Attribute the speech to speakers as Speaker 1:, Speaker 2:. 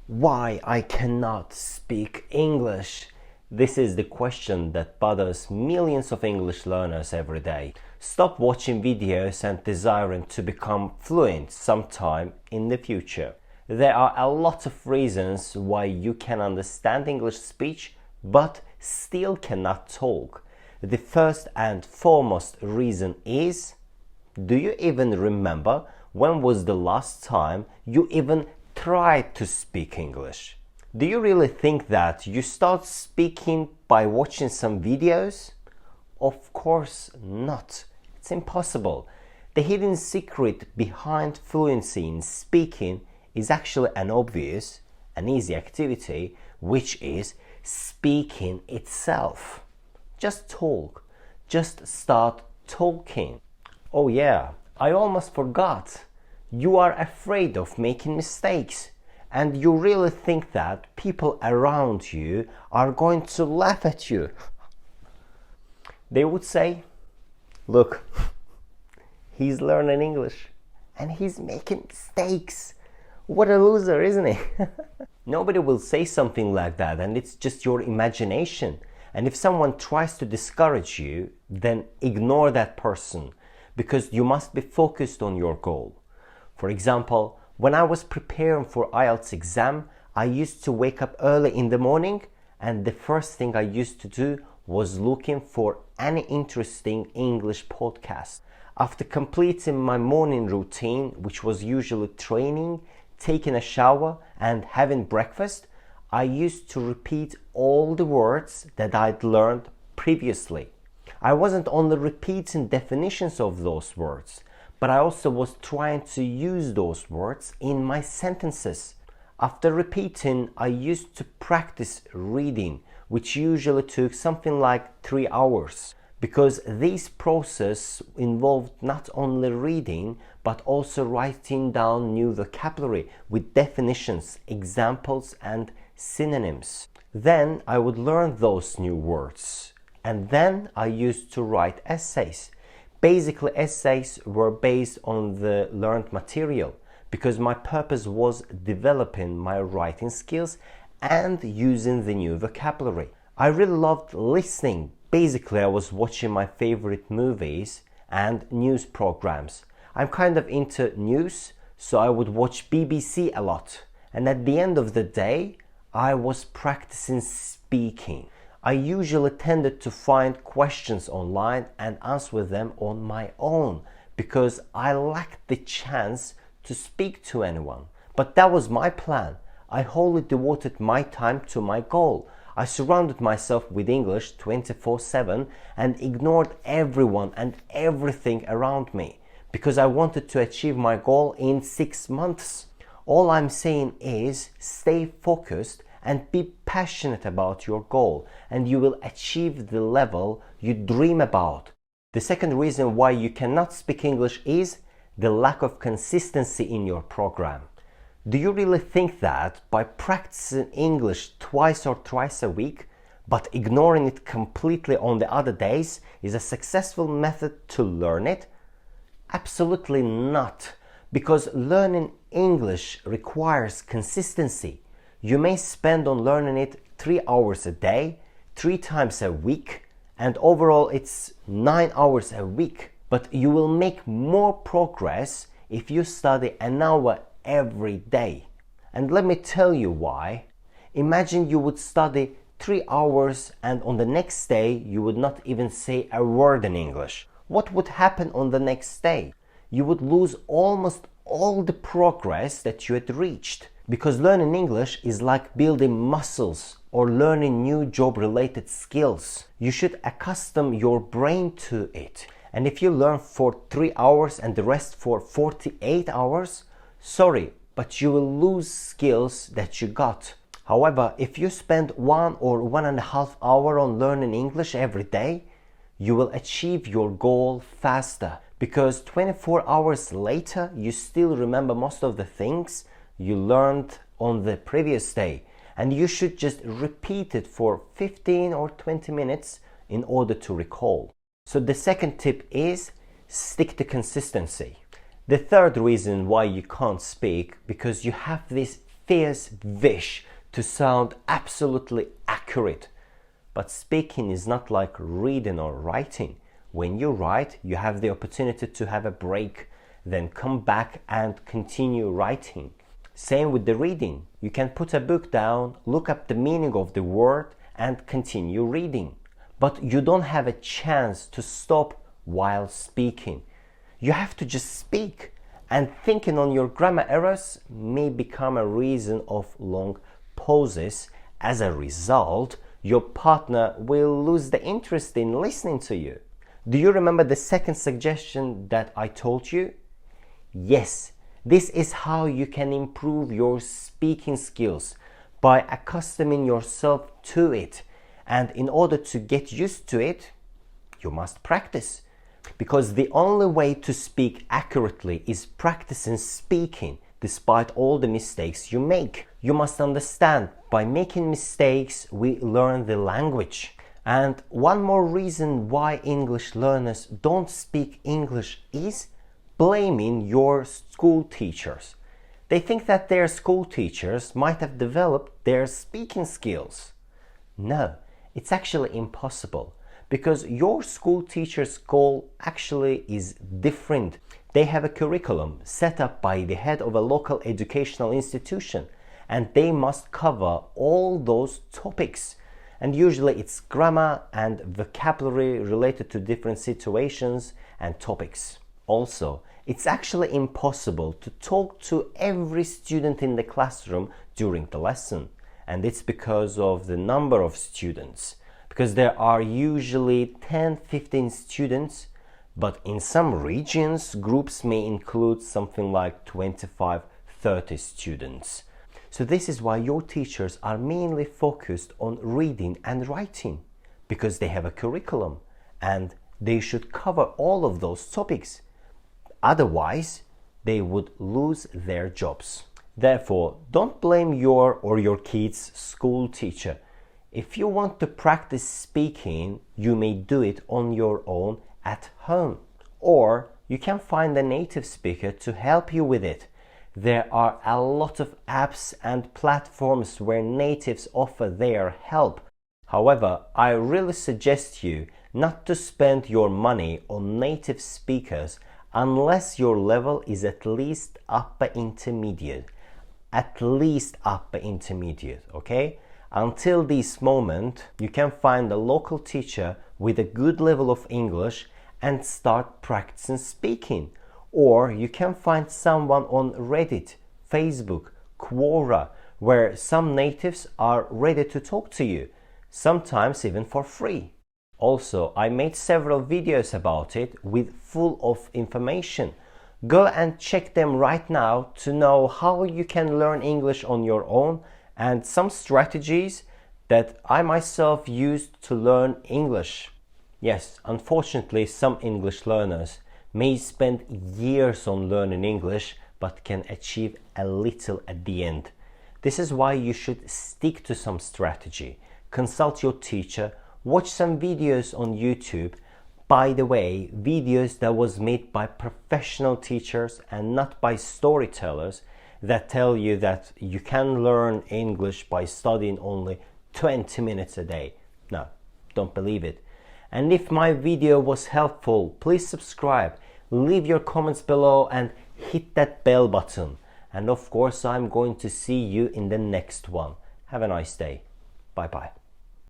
Speaker 1: Why I cannot speak English? This is the question that bothers millions of English learners every day. Stop watching videos and desiring to become fluent sometime in the future. There are a lot of reasons why you can understand English speech but still cannot talk. The first and foremost reason is, do you even remember when was the last time you even tried to speak English? Do you really think that you start speaking by watching some videos? Of course not. It's impossible. The hidden secret behind fluency in speaking is actually an obvious and easy activity, which is speaking itself. Just talk. Just start talking. Oh yeah, I almost forgot. You are afraid of making mistakes, and you really think that people around you are going to laugh at you. They would say, look, he's learning English and he's making mistakes. What a loser, isn't he? Nobody will say something like that, and it's just your imagination. And if someone tries to discourage you, then ignore that person, because you must be focused on your goal. For example, when I was preparing for IELTS exam, I used to wake up early in the morning, and the first thing I used to do was looking for any interesting English podcast. After completing my morning routine, which was usually training, taking a shower and having breakfast, I used to repeat all the words that I'd learned previously. I wasn't only repeating definitions of those words, but I also was trying to use those words in my sentences. After repeating, I used to practice reading, which usually took something like 3 hours, because this process involved not only reading, but also writing down new vocabulary with definitions, examples, and synonyms. Then I would learn those new words, and then I used to write essays. Basically, essays were based on the learned material, because my purpose was developing my writing skills and using the new vocabulary. I really loved listening. Basically, I was watching my favorite movies and news programs. I'm kind of into news, so I would watch BBC a lot. And at the end of the day, I was practicing speaking. I usually tended to find questions online and answer them on my own, because I lacked the chance to speak to anyone. But that was my plan. I wholly devoted my time to my goal. I surrounded myself with English 24/7 and ignored everyone and everything around me, because I wanted to achieve my goal in 6 months. All I'm saying is stay focused and be passionate about your goal, and you will achieve the level you dream about. The second reason why you cannot speak English is the lack of consistency in your program. Do you really think that by practicing English twice or thrice a week, but ignoring it completely on the other days, is a successful method to learn it? Absolutely not, because learning English requires consistency. You may spend on learning it 3 hours a day, 3 times a week, and overall it's 9 hours a week. But you will make more progress if you study an hour every day. And let me tell you why. Imagine you would study 3 hours and on the next day you would not even say a word in English. What would happen on the next day? You would lose almost all the progress that you had reached. Because learning English is like building muscles or learning new job-related skills. You should accustom your brain to it. And if you learn for 3 hours and the rest for 48 hours, sorry, but you will lose skills that you got. However, if you spend 1 or 1.5 hours on learning English every day, you will achieve your goal faster, because 24 hours later you still remember most of the things you learned on the previous day, and you should just repeat it for 15 or 20 minutes in order to recall. So the second tip is stick to consistency. The third reason why you can't speak, because you have this fierce wish to sound absolutely accurate. But speaking is not like reading or writing. When you write, you have the opportunity to have a break, then come back and continue writing. Same with the reading. You can put a book down, look up the meaning of the word, and continue reading. But you don't have a chance to stop while speaking. You have to just speak, and thinking on your grammar errors may become a reason of long pauses. As a result, your partner will lose the interest in listening to you. Do you remember the second suggestion that I told you? Yes, this is how you can improve your speaking skills, by accustoming yourself to it. And in order to get used to it, you must practice. Because the only way to speak accurately is practicing speaking despite all the mistakes you make. You must understand, by making mistakes, we learn the language. And one more reason why English learners don't speak English is blaming your school teachers. They think that their school teachers might have developed their speaking skills. No, it's actually impossible, because your school teacher's goal actually is different. They have a curriculum set up by the head of a local educational institution, and they must cover all those topics. And usually it's grammar and vocabulary related to different situations and topics. Also, it's actually impossible to talk to every student in the classroom during the lesson. And it's because of the number of students. Because there are usually 10-15 students, but in some regions, groups may include something like 25-30 students. So this is why your teachers are mainly focused on reading and writing, because they have a curriculum and they should cover all of those topics. Otherwise, they would lose their jobs. Therefore, don't blame your or your kid's school teacher. If you want to practice speaking, you may do it on your own at home. Or you can find a native speaker to help you with it. There are a lot of apps and platforms where natives offer their help. However, I really suggest you not to spend your money on native speakers unless your level is at least upper intermediate. At least upper intermediate, okay? Until this moment, you can find a local teacher with a good level of English and start practicing speaking. Or you can find someone on Reddit, Facebook, Quora, where some natives are ready to talk to you, sometimes even for free. Also, I made several videos about it with full of information. Go and check them right now to know how you can learn English on your own and some strategies that I myself used to learn English. Yes, unfortunately, some English learners may spend years on learning English but can achieve a little at the end. This is why you should stick to some strategy. Consult your teacher, watch some videos on YouTube. By the way, videos that was made by professional teachers and not by storytellers that tell you that you can learn English by studying only 20 minutes a day. No, don't believe it. And if my video was helpful, please subscribe, leave your comments below and hit that bell button. And of course, I'm going to see you in the next one. Have a nice day. Bye bye.